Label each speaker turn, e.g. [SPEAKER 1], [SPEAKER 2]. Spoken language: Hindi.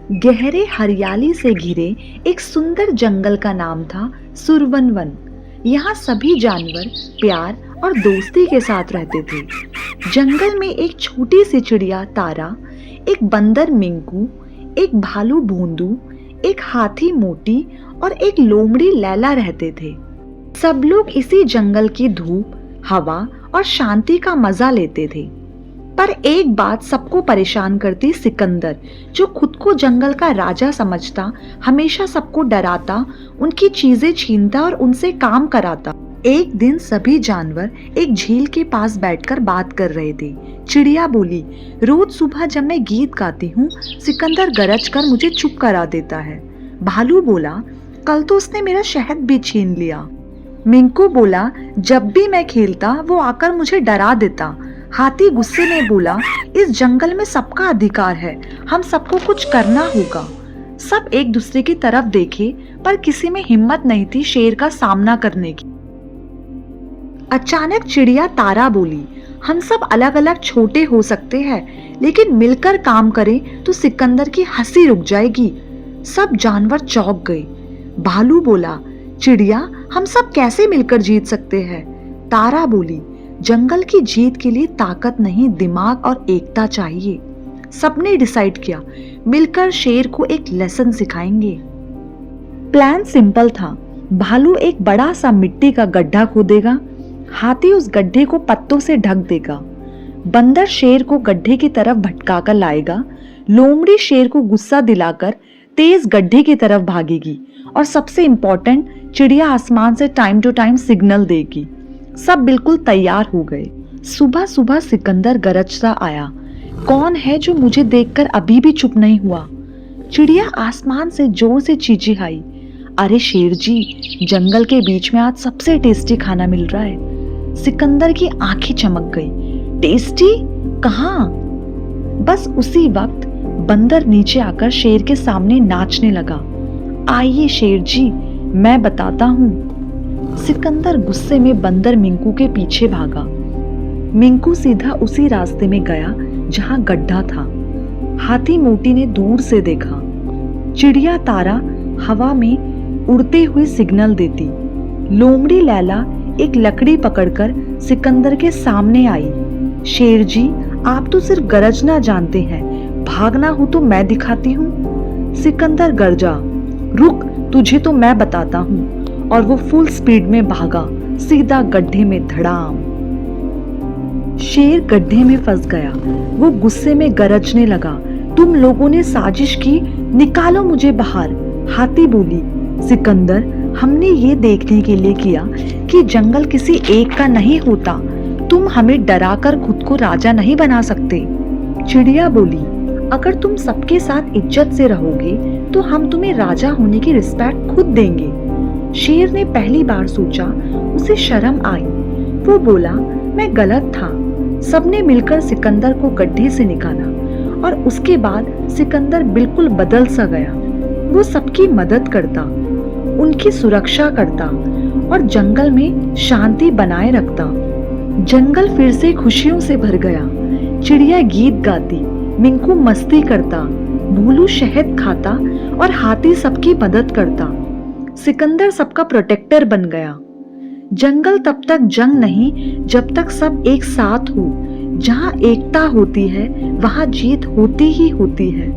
[SPEAKER 1] गहरे हरियाली से घिरे एक सुंदर जंगल का नाम था सुरवन वन। यहाँ सभी जानवर प्यार और दोस्ती के साथ रहते थे। जंगल में एक छोटी सी चिड़िया तारा, एक बंदर मिंकू, एक भालू भोंदू, एक हाथी मोटी और एक लोमड़ी लैला रहते थे। सब लोग इसी जंगल की धूप, हवा और शांति का मजा लेते थे। पर एक बात सबको परेशान करती सिकंदर, जो खुद को जंगल का राजा समझता, हमेशा सबको डराता, उनकी चीजें छीनता और उनसे काम कराता। एक दिन सभी जानवर एक झील के पास बैठकर बात कर रहे थे। चिड़िया बोली, रोज सुबह जब मैं गीत गाती हूँ, सिकंदर गरज कर मुझे चुप करा देता है। भालू बोला, कल तो उसने मेरा शहद भी छीन लिया। मिंकू बोला, जब भी मैं खेलता वो आकर मुझे डरा देता। हाथी गुस्से में बोला, इस जंगल में सबका अधिकार है, हम सबको कुछ करना होगा। सब एक दूसरे की तरफ देखे, पर किसी में हिम्मत नहीं थी शेर का सामना करने की। अचानक चिड़िया तारा बोली, हम सब अलग अलग छोटे हो सकते हैं, लेकिन मिलकर काम करें तो सिकंदर की हंसी रुक जाएगी। सब जानवर चौंक गए। भालू बोला, चिड़िया, हम सब कैसे मिलकर जीत सकते हैं? तारा बोली, जंगल की जीत के लिए ताकत नहीं, दिमाग और एकता चाहिए। सबने डिसाइड किया, मिलकर शेर को एक लेसन सिखाएंगे। प्लान सिंपल था। भालू एक बड़ा सा मिट्टी का गड्ढा खोदेगा, हाथी उस गड्ढे को पत्तों से ढक देगा, बंदर शेर को गड्ढे की तरफ भटकाकर लाएगा, लोमड़ी शेर को गुस्सा दिलाकर तेज गड्ढे की तरफ भागेगी, और सबसे इम्पोर्टेंट, चिड़िया आसमान से टाइम टू टाइम सिग्नल देगी। सब बिल्कुल तैयार हो गए। सुबह सुबह सिकंदर गरजता आया, कौन है जो मुझे देखकर अभी भी चुप नहीं हुआ? चिड़िया आसमान से जोर से चीचिहाई, अरे शेर जी, जंगल के बीच में आज सबसे टेस्टी खाना मिल रहा है। सिकंदर की आंखें चमक गई, टेस्टी? कहाँ? बस उसी वक्त बंदर नीचे आकर शेर के सामने नाचने लगा, आइए शेर जी, मैं बताता हूँ। सिकंदर गुस्से में बंदर मिंकू के पीछे भागा। मिंकू सीधा उसी रास्ते में गया जहाँ गड्ढा था। हाथी मोटी ने दूर से देखा। चिड़िया तारा हवा में उड़ते हुए सिग्नल देती। लोमड़ी लैला एक लकड़ी पकड़कर सिकंदर के सामने आई। शेर जी, आप तो सिर्फ गरजना जानते हैं, भागना हो तो मैं दिखाती हूँ। सिकंदर गरजा, रुक, तुझे तो मैं बताता हूँ। और वो फुल स्पीड में भागा, सीधा गड्ढे में धड़ाम। शेर गड्ढे में फंस गया। वो गुस्से में गरजने लगा, तुम लोगों ने साजिश की, निकालो मुझे बाहर। हाथी बोली, सिकंदर, हमने ये देखने के लिए किया कि जंगल किसी एक का नहीं होता, तुम हमें डराकर खुद को राजा नहीं बना सकते। चिड़िया बोली, अगर तुम सबके साथ इज्जत से रहोगे तो हम तुम्हें राजा होने की रिस्पेक्ट खुद देंगे। शेर ने पहली बार सोचा, उसे शर्म आई। वो बोला, मैं गलत था। सबने मिलकर सिकंदर को गड्ढे से निकाला, और उसके बाद सिकंदर बिल्कुल बदल सा गया। वो सबकी मदद करता, उनकी सुरक्षा करता और जंगल में शांति बनाए रखता। जंगल फिर से खुशियों से भर गया। चिड़िया गीत गाती, मिंकू मस्ती करता, भोलू शहद खाता और हाथी सबकी मदद करता। सिकंदर सबका प्रोटेक्टर बन गया। जंगल तब तक जंग नहीं जब तक सब एक साथ हो। जहाँ एकता होती है वहाँ जीत होती ही होती है।